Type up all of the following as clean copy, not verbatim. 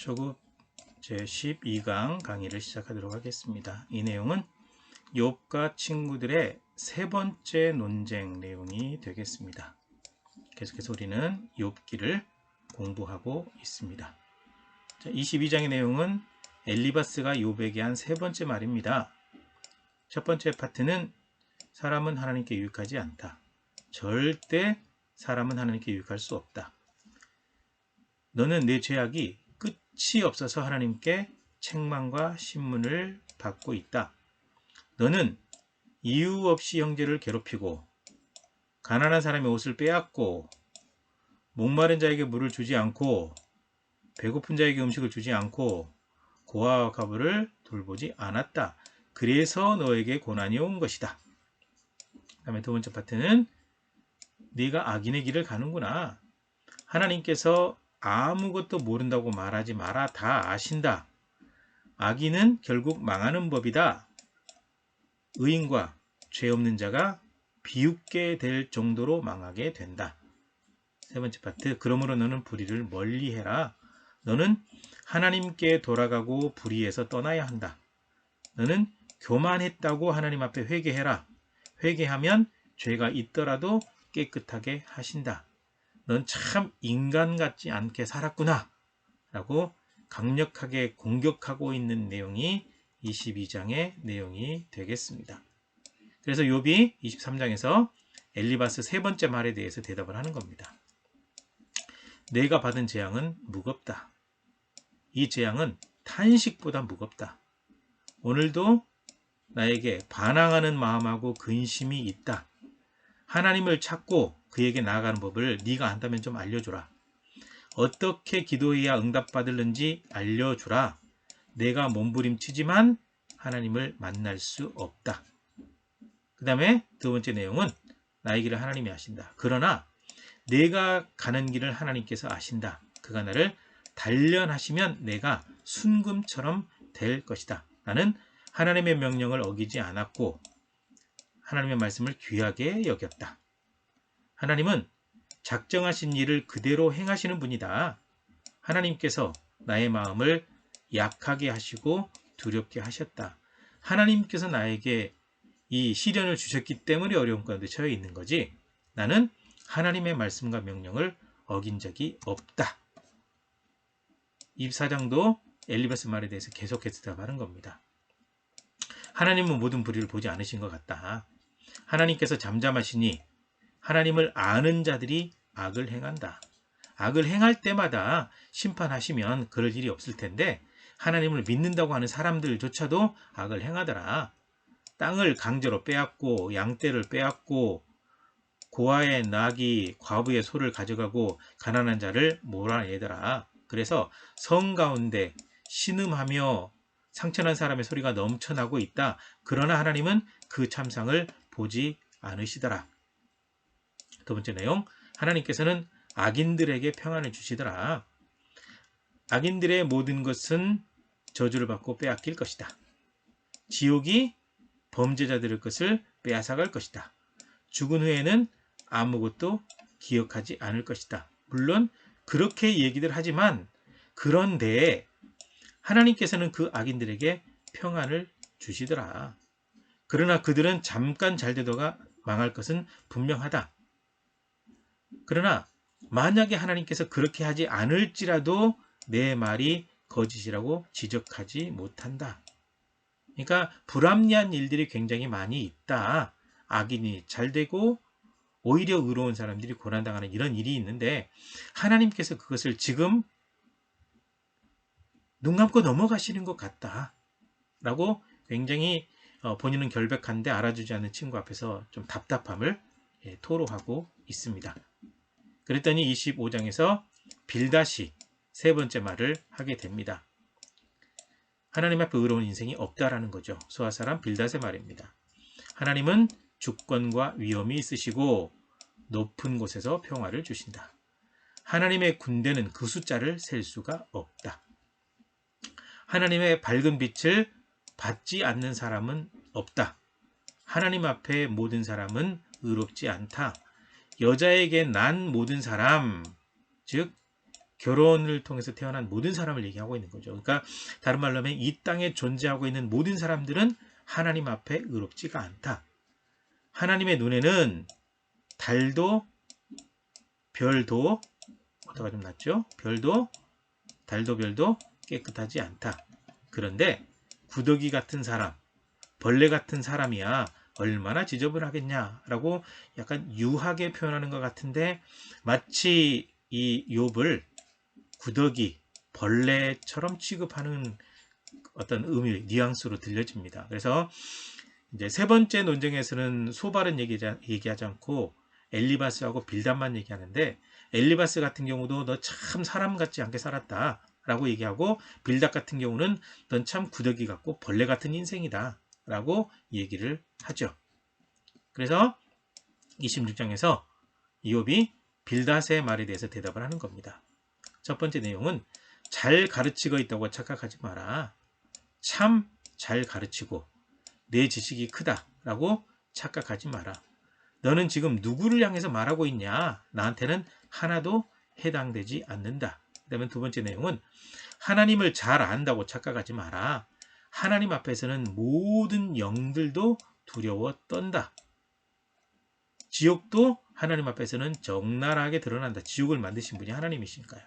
초급 제12강 강의를 시작하도록 하겠습니다. 이 내용은 욥과 친구들의 세 번째 논쟁 내용이 되겠습니다. 계속해서 우리는 욥기를 공부하고 있습니다. 자, 22장의 내용은 엘리바스가 욥에게 한 세 번째 말입니다. 첫 번째 파트는 사람은 하나님께 유익하지 않다. 절대 사람은 하나님께 유익할 수 없다. 너는 내 죄악이 끝이 없어서 하나님께 책망과 신문을 받고 있다. 너는 이유 없이 형제를 괴롭히고 가난한 사람의 옷을 빼앗고 목마른 자에게 물을 주지 않고 배고픈 자에게 음식을 주지 않고 고아와 과부를 돌보지 않았다. 그래서 너에게 고난이 온 것이다. 그 다음에 두 번째 파트는 네가 악인의 길을 가는구나. 하나님께서 아무것도 모른다고 말하지 마라. 다 아신다. 악인은 결국 망하는 법이다. 의인과 죄 없는 자가 비웃게 될 정도로 망하게 된다. 세 번째 파트, 그러므로 너는 불의를 멀리해라. 너는 하나님께 돌아가고 불의에서 떠나야 한다. 너는 교만했다고 하나님 앞에 회개해라. 회개하면 죄가 있더라도 깨끗하게 하신다. 넌 참 인간 같지 않게 살았구나 라고 강력하게 공격하고 있는 내용이 22장의 내용이 되겠습니다. 그래서 욥이 23장에서 엘리바스 세 번째 말에 대해서 대답을 하는 겁니다. 내가 받은 재앙은 무겁다. 이 재앙은 탄식보다 무겁다. 오늘도 나에게 반항하는 마음하고 근심이 있다. 하나님을 찾고 그에게 나아가는 법을 네가 안다면 좀 알려주라. 어떻게 기도해야 응답받을는지 알려주라. 내가 몸부림치지만 하나님을 만날 수 없다. 그 다음에 두 번째 내용은 나의 길을 하나님이 아신다. 그러나 내가 가는 길을 하나님께서 아신다. 그가 나를 단련하시면 내가 순금처럼 될 것이다. 나는 하나님의 명령을 어기지 않았고 하나님의 말씀을 귀하게 여겼다. 하나님은 작정하신 일을 그대로 행하시는 분이다. 하나님께서 나의 마음을 약하게 하시고 두렵게 하셨다. 하나님께서 나에게 이 시련을 주셨기 때문에 어려운 가운데 처해 있는 거지. 나는 하나님의 말씀과 명령을 어긴 적이 없다. 24장도 엘리바스 말에 대해서 계속해서 대답하는 겁니다. 하나님은 모든 불의를 보지 않으신 것 같다. 하나님께서 잠잠하시니 하나님을 아는 자들이 악을 행한다. 악을 행할 때마다 심판하시면 그럴 일이 없을 텐데 하나님을 믿는다고 하는 사람들조차도 악을 행하더라. 땅을 강제로 빼앗고 양떼를 빼앗고 고아의 낙이 과부의 소를 가져가고 가난한 자를 몰아내더라. 그래서 성 가운데 신음하며 상처난 사람의 소리가 넘쳐나고 있다. 그러나 하나님은 그 참상을 보지 않으시더라. 두 번째 내용, 하나님께서는 악인들에게 평안을 주시더라. 악인들의 모든 것은 저주를 받고 빼앗길 것이다. 지옥이 범죄자들의 것을 빼앗아갈 것이다. 죽은 후에는 아무것도 기억하지 않을 것이다. 물론 그렇게 얘기들 하지만 그런데 하나님께서는 그 악인들에게 평안을 주시더라. 그러나 그들은 잠깐 잘되다가 망할 것은 분명하다. 그러나 만약에 하나님께서 그렇게 하지 않을지라도 내 말이 거짓이라고 지적하지 못한다. 그러니까 불합리한 일들이 굉장히 많이 있다. 악인이 잘되고 오히려 의로운 사람들이 고난당하는 이런 일이 있는데 하나님께서 그것을 지금 눈 감고 넘어가시는 것 같다. 라고 굉장히 본인은 결백한데 알아주지 않는 친구 앞에서 좀 답답함을 토로하고 있습니다. 그랬더니 25장에서 빌닷이 세 번째 말을 하게 됩니다. 하나님 앞에 의로운 인생이 없다라는 거죠. 수아사람 빌닷의 말입니다. 하나님은 주권과 위엄이 있으시고 높은 곳에서 평화를 주신다. 하나님의 군대는 그 숫자를 셀 수가 없다. 하나님의 밝은 빛을 받지 않는 사람은 없다. 하나님 앞에 모든 사람은 의롭지 않다. 여자에게 난 모든 사람, 즉 결혼을 통해서 태어난 모든 사람을 얘기하고 있는 거죠. 그러니까 다른 말로 하면 이 땅에 존재하고 있는 모든 사람들은 하나님 앞에 의롭지가 않다. 하나님의 눈에는 달도 별도 어디가 좀 낫죠? 별도 달도 별도 깨끗하지 않다. 그런데 구더기 같은 사람, 벌레 같은 사람이야 얼마나 지저분하겠냐라고 약간 유하게 표현하는 것 같은데 마치 이 욥을 구더기, 벌레처럼 취급하는 어떤 의미, 뉘앙스로 들려집니다. 그래서 이제 세 번째 논쟁에서는 소발은 얘기하지 않고 엘리바스하고 빌닷만 얘기하는데 엘리바스 같은 경우도 너 참 사람 같지 않게 살았다 라고 얘기하고 빌닷 같은 경우는 넌 참 구더기 같고 벌레 같은 인생이다 라고 얘기를 하죠. 그래서 26장에서 이욥이 빌닷의 말에 대해서 대답을 하는 겁니다. 첫 번째 내용은 잘 가르치고 있다고 착각하지 마라. 참 잘 가르치고 내 지식이 크다 라고 착각하지 마라. 너는 지금 누구를 향해서 말하고 있냐? 나한테는 하나도 해당되지 않는다. 그 다음에 두 번째 내용은 하나님을 잘 안다고 착각하지 마라. 하나님 앞에서는 모든 영들도 두려워 떤다. 지옥도 하나님 앞에서는 적나라하게 드러난다. 지옥을 만드신 분이 하나님이시니까요.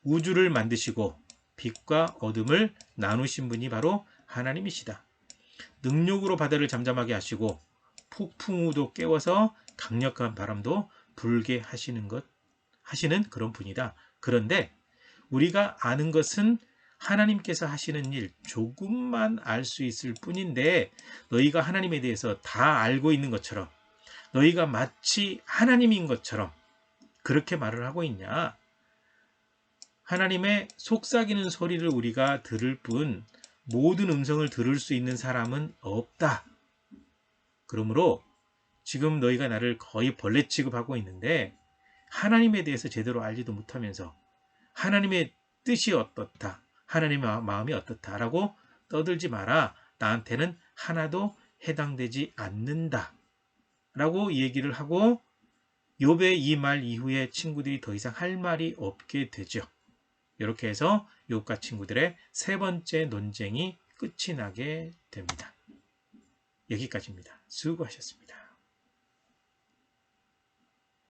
우주를 만드시고 빛과 어둠을 나누신 분이 바로 하나님이시다. 능력으로 바다를 잠잠하게 하시고 폭풍우도 깨워서 강력한 바람도 불게 하시는 그런 분이다. 그런데 우리가 아는 것은 하나님께서 하시는 일 조금만 알 수 있을 뿐인데 너희가 하나님에 대해서 다 알고 있는 것처럼 너희가 마치 하나님인 것처럼 그렇게 말을 하고 있냐? 하나님의 속삭이는 소리를 우리가 들을 뿐 모든 음성을 들을 수 있는 사람은 없다. 그러므로 지금 너희가 나를 거의 벌레 취급하고 있는데 하나님에 대해서 제대로 알지도 못하면서 하나님의 뜻이 어떻다, 하나님의 마음이 어떻다라고 떠들지 마라. 나한테는 하나도 해당되지 않는다 라고 얘기를 하고 욥의 이 말 이후에 친구들이 더 이상 할 말이 없게 되죠. 이렇게 해서 욥과 친구들의 세 번째 논쟁이 끝이 나게 됩니다. 여기까지입니다. 수고하셨습니다.